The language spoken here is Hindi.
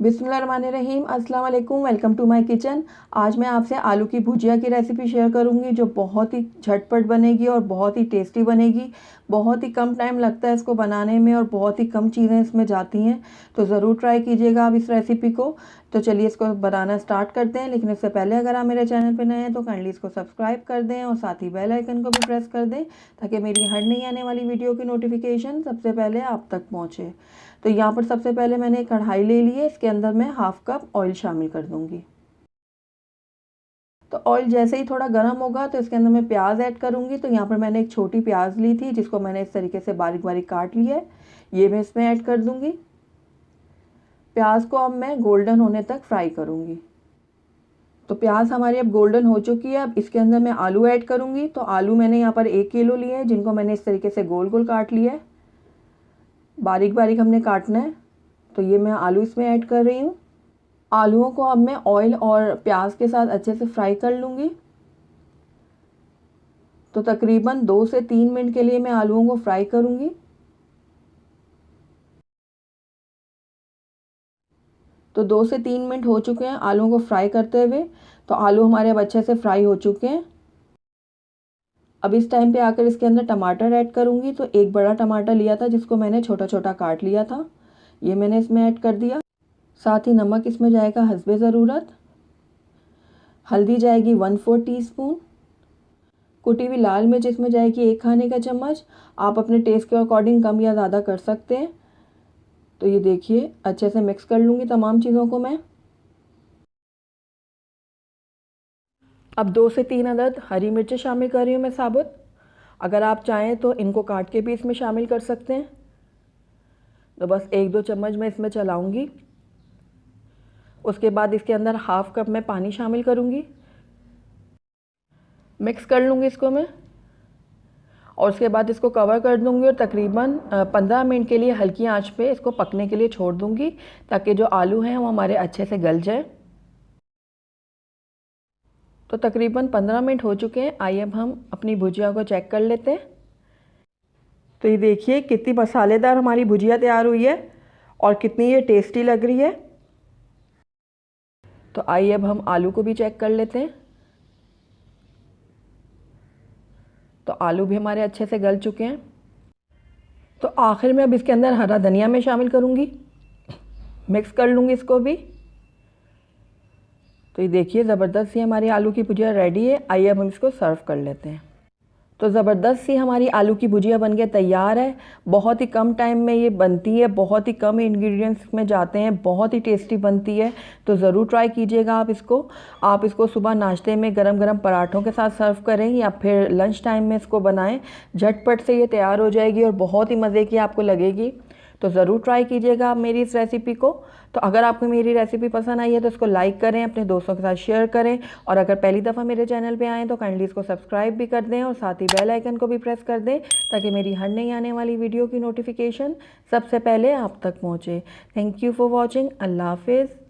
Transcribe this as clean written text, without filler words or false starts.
बिस्मिल्लाहिर्रहमानिर्रहीम, अस्सलाम वालेकुम। Welcome to my kitchen. आज मैं आपसे आलू की भुजिया की रेसिपी शेयर करूंगी जो बहुत ही झटपट बनेगी और बहुत ही टेस्टी बनेगी। बहुत ही कम टाइम लगता है इसको बनाने में और बहुत ही कम चीज़ें इसमें जाती हैं, तो ज़रूर ट्राई कीजिएगा आप इस रेसिपी को। तो चलिए इसको बनाना स्टार्ट करते हैं, लेकिन इससे पहले अगर आप मेरे चैनल पर नए हैं तो काइंडली इसको सब्सक्राइब कर दें और साथ ही बेल आइकन को भी प्रेस कर दें ताकि मेरी हर नई आने वाली वीडियो की नोटिफिकेशन सबसे पहले आप तक पहुँचे। तो यहाँ पर सबसे पहले मैंने एक कढ़ाई ले ली है, इसके अंदर मैं हाफ कप ऑयल शामिल कर दूंगी। तो ऑयल जैसे ही थोड़ा गर्म होगा तो इसके अंदर मैं प्याज ऐड करूंगी। तो यहाँ पर मैंने एक छोटी प्याज ली थी जिसको मैंने इस तरीके से बारीक बारीक काट लिया है, ये मैं इसमें ऐड कर दूंगी। प्याज को अब मैं गोल्डन होने तक फ्राई करूंगी। तो प्याज हमारी अब गोल्डन हो चुकी है। अब इसके अंदर मैं आलू ऐड करूंगी। तो आलू मैंने यहाँ पर 1 किलो लिए हैं, जिनको मैंने इस तरीके से गोल गोल काट लिया है, बारीक बारीक हमने काटना है। तो ये मैं आलू इसमें ऐड कर रही हूँ। आलूओं को अब मैं ऑयल और प्याज के साथ अच्छे से फ्राई कर लूँगी। तो तकरीबन 2 से 3 मिनट के लिए मैं आलूओं को फ्राई करूँगी। तो 2 से 3 मिनट हो चुके हैं आलूओं को फ्राई करते हुए। तो आलू हमारे अब अच्छे से फ्राई हो चुके हैं। अब इस टाइम पे आकर इसके अंदर टमाटर ऐड करूँगी। तो एक बड़ा टमाटर लिया था जिसको मैंने छोटा छोटा काट लिया था, ये मैंने इसमें ऐड कर दिया। साथ ही नमक इसमें जाएगा हस्बे ज़रूरत। हल्दी जाएगी 1/4 टीस्पून। कुटी हुई लाल मिर्च इसमें जाएगी 1 खाने का चम्मच। आप अपने टेस्ट के अकॉर्डिंग कम या ज़्यादा कर सकते हैं। तो ये देखिए अच्छे से मिक्स कर लूँगी तमाम चीज़ों को मैं। अब 2 से 3 अदद हरी मिर्चें शामिल कर रही हूँ मैं साबुत। अगर आप चाहें तो इनको काट के भी इसमें शामिल कर सकते हैं। तो बस 1-2 चम्मच मैं इसमें चलाऊँगी। उसके बाद इसके अंदर हाफ कप मैं पानी शामिल करूँगी। मिक्स कर लूँगी इसको मैं और उसके बाद इसको कवर कर दूँगी और तकरीबन 15 मिनट के लिए हल्की आंच पे इसको पकने के लिए छोड़ दूँगी ताकि जो आलू हैं वो हमारे अच्छे से गल जाए। तो तकरीबन 15 मिनट हो चुके हैं। आइए अब हम अपनी भुजिया को चेक कर लेते हैं। तो ये देखिए कितनी मसालेदार हमारी भुजिया तैयार हुई है और कितनी ये टेस्टी लग रही है। तो आइए अब हम आलू को भी चेक कर लेते हैं। तो आलू भी हमारे अच्छे से गल चुके हैं। तो आखिर में अब इसके अंदर हरा धनिया मैं शामिल करूँगी। मिक्स कर लूँगी इसको भी। तो ये देखिए ज़बरदस्त सी हमारी आलू की भुजिया रेडी है। आइए अब हम इसको सर्व कर लेते हैं। तो ज़बरदस्त सी हमारी आलू की भुजिया बनके तैयार है। बहुत ही कम टाइम में ये बनती है, बहुत ही कम इंग्रेडिएंट्स में जाते हैं, बहुत ही टेस्टी बनती है। तो ज़रूर ट्राई कीजिएगा आप इसको सुबह नाश्ते में गरम गरम पराठों के साथ सर्व करें या फिर लंच टाइम में इसको बनाएं। झटपट से ये तैयार हो जाएगी और बहुत ही मज़े की आपको लगेगी। तो ज़रूर ट्राई कीजिएगा आप मेरी इस रेसिपी को। तो अगर आपको मेरी रेसिपी पसंद आई है तो इसको लाइक करें, अपने दोस्तों के साथ शेयर करें और अगर पहली दफ़ा मेरे चैनल पे आएँ तो काइंडली इसको सब्सक्राइब भी कर दें और साथ ही बेल आइकन को भी प्रेस कर दें ताकि मेरी हर नई आने वाली वीडियो की नोटिफिकेशन सबसे पहले आप तक पहुँचे। Thank you for watching. Allah हाफिज़।